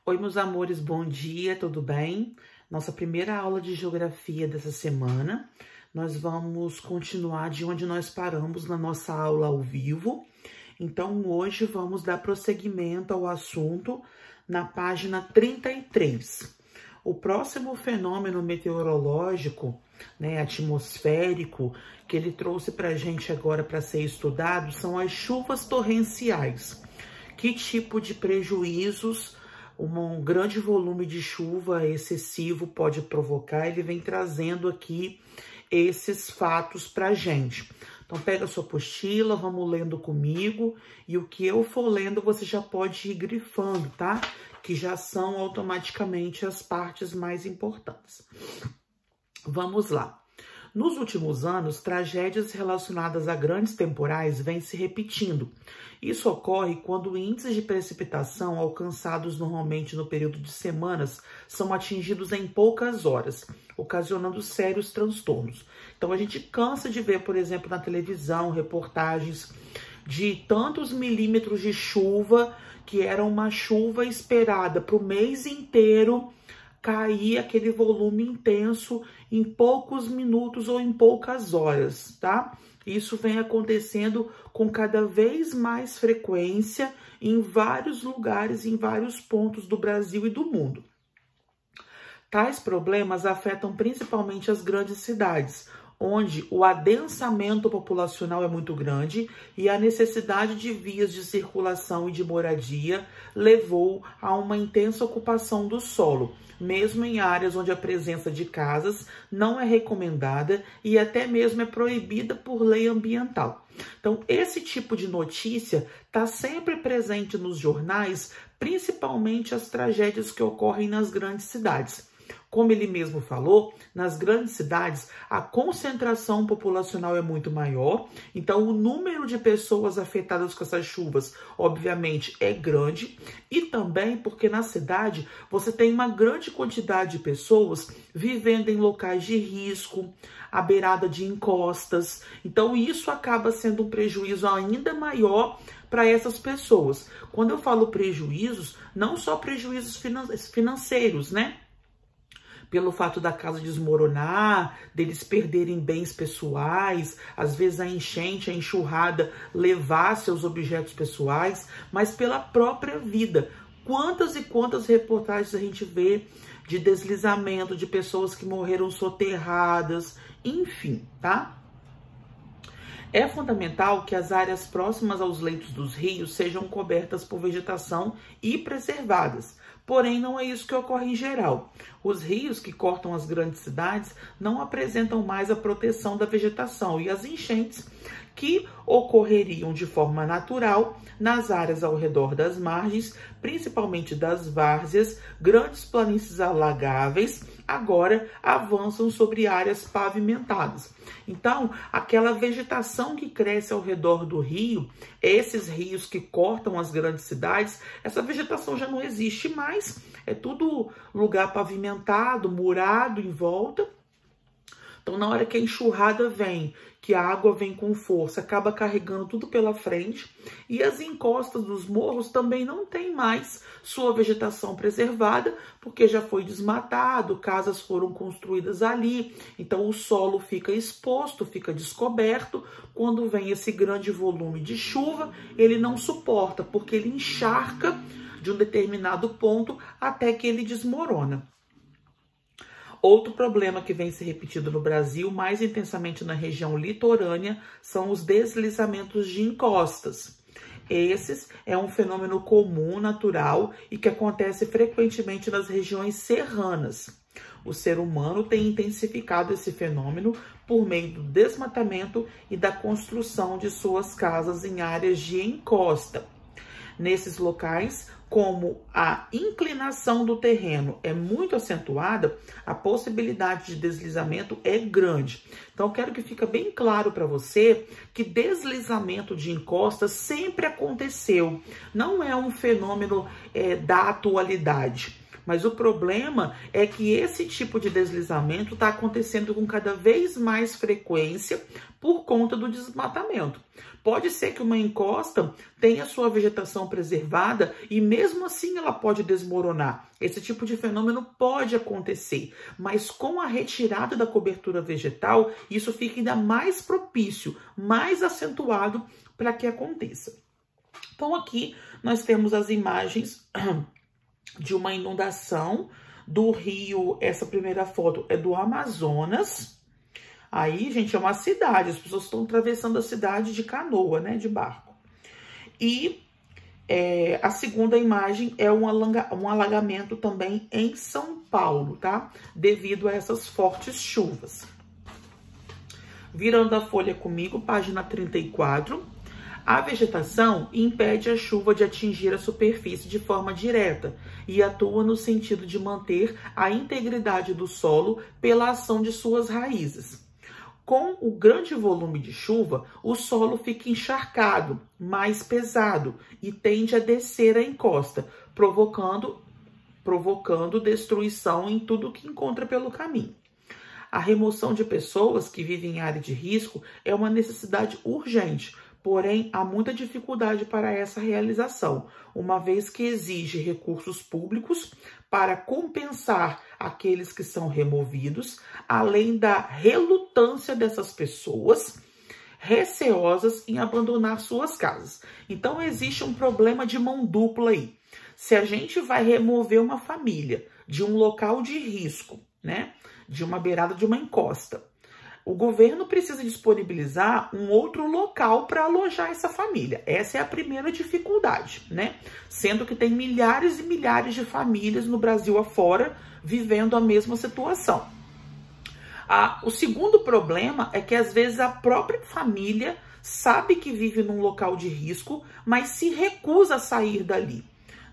Oi, meus amores, bom dia, tudo bem? Nossa primeira aula de geografia dessa semana. Nós vamos continuar de onde nós paramos na nossa aula ao vivo. Então, hoje vamos dar prosseguimento ao assunto na página 33. O próximo fenômeno meteorológico, atmosférico, que ele trouxe para a gente agora para ser estudado, são as chuvas torrenciais. Que tipo de prejuízos um grande volume de chuva excessivo pode provocar? Ele vem trazendo aqui esses fatos para a gente. Então, pega a sua apostila, vamos lendo comigo, e o que eu for lendo você já pode ir grifando, tá? Que já são automaticamente as partes mais importantes. Vamos lá. Nos últimos anos, tragédias relacionadas a grandes temporais vêm se repetindo. Isso ocorre quando índices de precipitação alcançados normalmente no período de semanas são atingidos em poucas horas, ocasionando sérios transtornos. Então, a gente cansa de ver, por exemplo, na televisão, reportagens de tantos milímetros de chuva, que era uma chuva esperada para o mês inteiro, cair aquele volume intenso em poucos minutos ou em poucas horas, tá? Isso vem acontecendo com cada vez mais frequência em vários lugares, em vários pontos do Brasil e do mundo. Tais problemas afetam principalmente as grandes cidades, onde o adensamento populacional é muito grande e a necessidade de vias de circulação e de moradia levou a uma intensa ocupação do solo, mesmo em áreas onde a presença de casas não é recomendada e até mesmo é proibida por lei ambiental. Então, esse tipo de notícia está sempre presente nos jornais, principalmente as tragédias que ocorrem nas grandes cidades. Como ele mesmo falou, nas grandes cidades a concentração populacional é muito maior, então o número de pessoas afetadas com essas chuvas, obviamente, é grande, e também porque na cidade você tem uma grande quantidade de pessoas vivendo em locais de risco, à beirada de encostas, então isso acaba sendo um prejuízo ainda maior para essas pessoas. Quando eu falo prejuízos, não só prejuízos financeiros, pelo fato da casa desmoronar, deles perderem bens pessoais, às vezes a enchente, a enxurrada levar seus objetos pessoais, mas pela própria vida. Quantas e quantas reportagens a gente vê de deslizamento, de pessoas que morreram soterradas, enfim, tá? É fundamental que as áreas próximas aos leitos dos rios sejam cobertas por vegetação e preservadas. Porém, não é isso que ocorre em geral. Os rios que cortam as grandes cidades não apresentam mais a proteção da vegetação e as enchentes que ocorreriam de forma natural nas áreas ao redor das margens, principalmente das várzeas, grandes planícies alagáveis, agora avançam sobre áreas pavimentadas. Então, aquela vegetação que cresce ao redor do rio, esses rios que cortam as grandes cidades, essa vegetação já não existe mais, é tudo lugar pavimentado, murado em volta. Então, na hora que a enxurrada vem, que a água vem com força, acaba carregando tudo pela frente, e as encostas dos morros também não tem mais sua vegetação preservada, porque já foi desmatado, casas foram construídas ali, então o solo fica exposto, fica descoberto. Quando vem esse grande volume de chuva, ele não suporta, porque ele encharca de um determinado ponto até que ele desmorona. Outro problema que vem se repetindo no Brasil, mais intensamente na região litorânea, são os deslizamentos de encostas. Esses é um fenômeno comum, natural e que acontece frequentemente nas regiões serranas. O ser humano tem intensificado esse fenômeno por meio do desmatamento e da construção de suas casas em áreas de encosta. Nesses locais, como a inclinação do terreno é muito acentuada, a possibilidade de deslizamento é grande. Então, eu quero que fique bem claro para você que deslizamento de encostas sempre aconteceu. Não é um fenômeno da atualidade. Mas o problema é que esse tipo de deslizamento está acontecendo com cada vez mais frequência por conta do desmatamento. Pode ser que uma encosta tenha sua vegetação preservada e mesmo assim ela pode desmoronar. Esse tipo de fenômeno pode acontecer, mas com a retirada da cobertura vegetal, isso fica ainda mais propício, mais acentuado para que aconteça. Então aqui nós temos as imagens de uma inundação do rio. Essa primeira foto é do Amazonas. Aí, gente, é uma cidade, as pessoas estão atravessando a cidade de canoa, né, de barco. E a segunda imagem é um alagamento também em São Paulo, tá? Devido a essas fortes chuvas. Virando a folha comigo, página 34. A vegetação impede a chuva de atingir a superfície de forma direta e atua no sentido de manter a integridade do solo pela ação de suas raízes. Com o grande volume de chuva, o solo fica encharcado, mais pesado e tende a descer a encosta, provocando destruição em tudo que encontra pelo caminho. A remoção de pessoas que vivem em área de risco é uma necessidade urgente, porém há muita dificuldade para essa realização, uma vez que exige recursos públicos para compensar aqueles que são removidos, além da relutância dessas pessoas receosas em abandonar suas casas. Então existe um problema de mão dupla aí. Se a gente vai remover uma família de um local de risco, né, de uma beirada de uma encosta, o governo precisa disponibilizar um outro local para alojar essa família. Essa é a primeira dificuldade, né? Sendo que tem milhares e milhares de famílias no Brasil afora vivendo a mesma situação. O segundo problema é que às vezes a própria família sabe que vive num local de risco, mas se recusa a sair dali.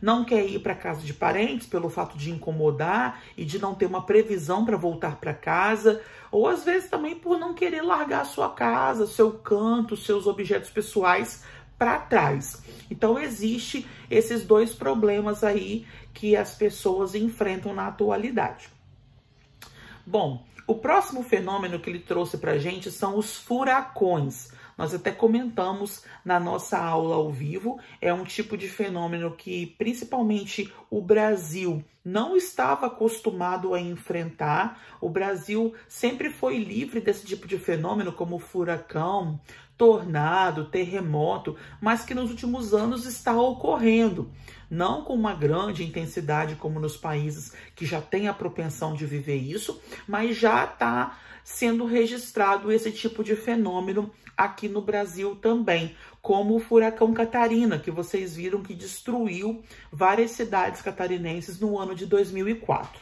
Não quer ir para casa de parentes pelo fato de incomodar e de não ter uma previsão para voltar para casa, ou às vezes também por não querer largar a sua casa, seu canto, seus objetos pessoais para trás. Então existe esses dois problemas aí que as pessoas enfrentam na atualidade. Bom, o próximo fenômeno que ele trouxe para a gente são os furacões. Nós até comentamos na nossa aula ao vivo, é um tipo de fenômeno que principalmente o Brasil não estava acostumado a enfrentar. O Brasil sempre foi livre desse tipo de fenômeno, como furacão, tornado, terremoto, mas que nos últimos anos está ocorrendo. Não com uma grande intensidade como nos países que já têm a propensão de viver isso, mas já está sendo registrado esse tipo de fenômeno aqui no Brasil também, como o furacão Catarina, que vocês viram que destruiu várias cidades catarinenses no ano de 2004.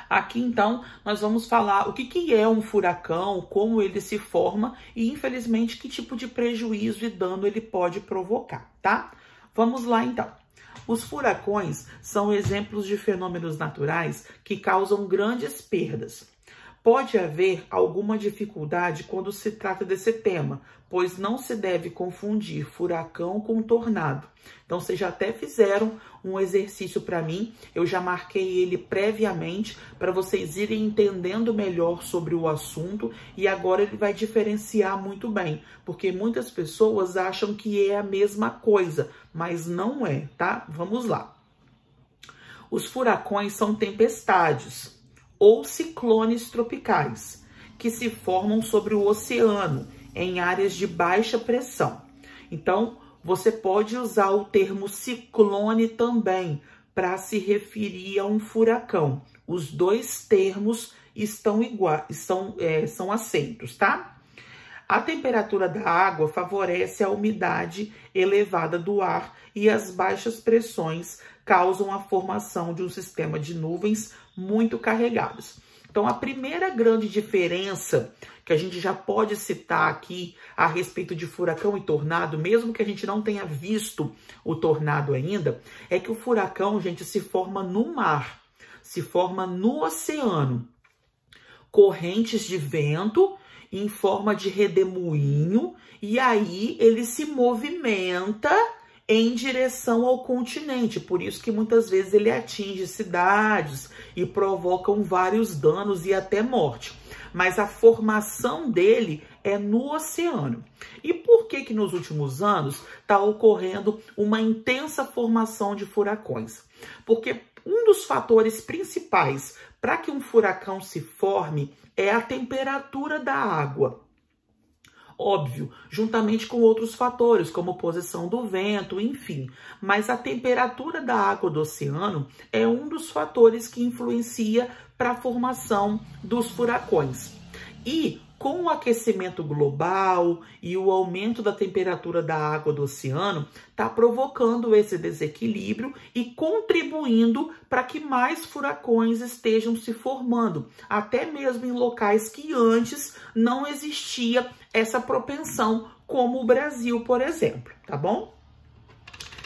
Aqui, então, nós vamos falar o que é um furacão, como ele se forma e, infelizmente, que tipo de prejuízo e dano ele pode provocar, tá? Vamos lá, então. Os furacões são exemplos de fenômenos naturais que causam grandes perdas. Pode haver alguma dificuldade quando se trata desse tema, pois não se deve confundir furacão com tornado. Então, vocês já até fizeram um exercício para mim, eu já marquei ele previamente para vocês irem entendendo melhor sobre o assunto e agora ele vai diferenciar muito bem, porque muitas pessoas acham que é a mesma coisa, mas não é, tá? Vamos lá. Os furacões são tempestades ou ciclones tropicais, que se formam sobre o oceano, em áreas de baixa pressão. Então, você pode usar o termo ciclone também, para se referir a um furacão. Os dois termos estão iguais, são aceitos, tá? A temperatura da água favorece a umidade elevada do ar e as baixas pressões causam a formação de um sistema de nuvens muito carregadas. Então, a primeira grande diferença que a gente já pode citar aqui a respeito de furacão e tornado, mesmo que a gente não tenha visto o tornado ainda, é que o furacão, gente, se forma no mar, se forma no oceano. Correntes de vento em forma de redemoinho, e aí ele se movimenta em direção ao continente. Por isso que muitas vezes ele atinge cidades e provocam vários danos e até morte. Mas a formação dele é no oceano. E por que nos últimos anos está ocorrendo uma intensa formação de furacões? Porque um dos fatores principais para que um furacão se forme é a temperatura da água. Óbvio, juntamente com outros fatores, como posição do vento, enfim. Mas a temperatura da água do oceano é um dos fatores que influencia para a formação dos furacões. E com o aquecimento global e o aumento da temperatura da água do oceano, está provocando esse desequilíbrio e contribuindo para que mais furacões estejam se formando, até mesmo em locais que antes não existia essa propensão, como o Brasil, por exemplo, tá bom?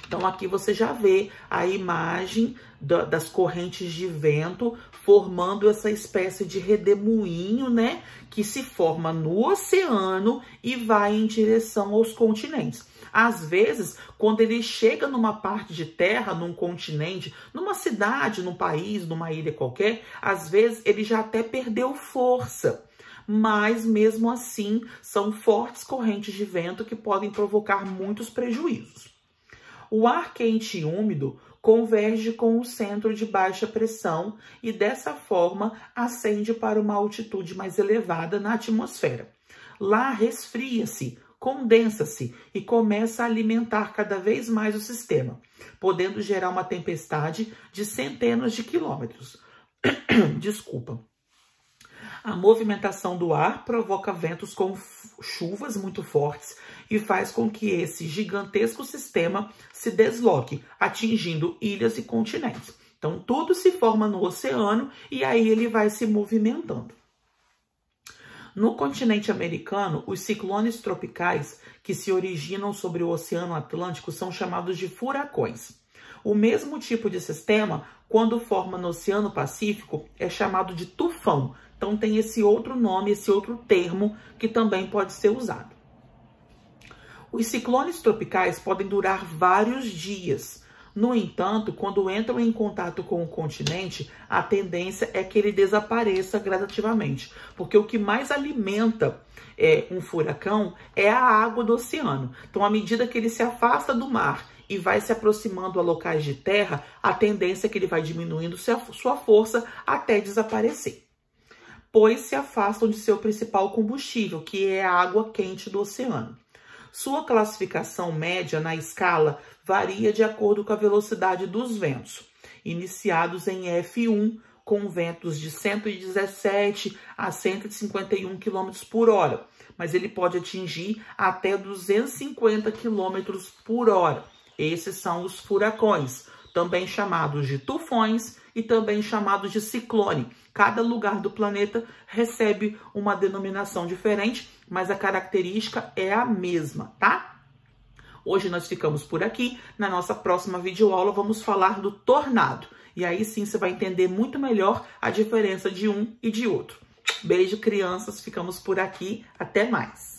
Então aqui você já vê a imagem das correntes de vento formando essa espécie de redemoinho, né? Que se forma no oceano e vai em direção aos continentes. Às vezes, quando ele chega numa parte de terra, num continente, numa cidade, num país, numa ilha qualquer, às vezes ele já até perdeu força. Mas mesmo assim, são fortes correntes de vento que podem provocar muitos prejuízos. O ar quente e úmido converge com o centro de baixa pressão e dessa forma ascende para uma altitude mais elevada na atmosfera. Lá resfria-se, condensa-se e começa a alimentar cada vez mais o sistema, podendo gerar uma tempestade de centenas de quilômetros. Desculpa. A movimentação do ar provoca ventos com chuvas muito fortes e faz com que esse gigantesco sistema se desloque, atingindo ilhas e continentes. Então, tudo se forma no oceano e aí ele vai se movimentando. No continente americano, os ciclones tropicais que se originam sobre o Oceano Atlântico são chamados de furacões. O mesmo tipo de sistema, quando forma no Oceano Pacífico, é chamado de tufão. Então tem esse outro nome, esse outro termo que também pode ser usado. Os ciclones tropicais podem durar vários dias. No entanto, quando entram em contato com o continente, a tendência é que ele desapareça gradativamente. Porque o que mais alimenta um furacão é a água do oceano. Então, à medida que ele se afasta do mar e vai se aproximando a locais de terra, a tendência é que ele vai diminuindo sua força até desaparecer, pois se afastam de seu principal combustível, que é a água quente do oceano. Sua classificação média na escala varia de acordo com a velocidade dos ventos, iniciados em F1, com ventos de 117 a 151 km por hora, mas ele pode atingir até 250 km por hora. Esses são os furacões, também chamados de tufões e também chamados de ciclone. Cada lugar do planeta recebe uma denominação diferente, mas a característica é a mesma, tá? Hoje nós ficamos por aqui. Na nossa próxima videoaula vamos falar do tornado. E aí sim você vai entender muito melhor a diferença de um e de outro. Beijo, crianças. Ficamos por aqui. Até mais.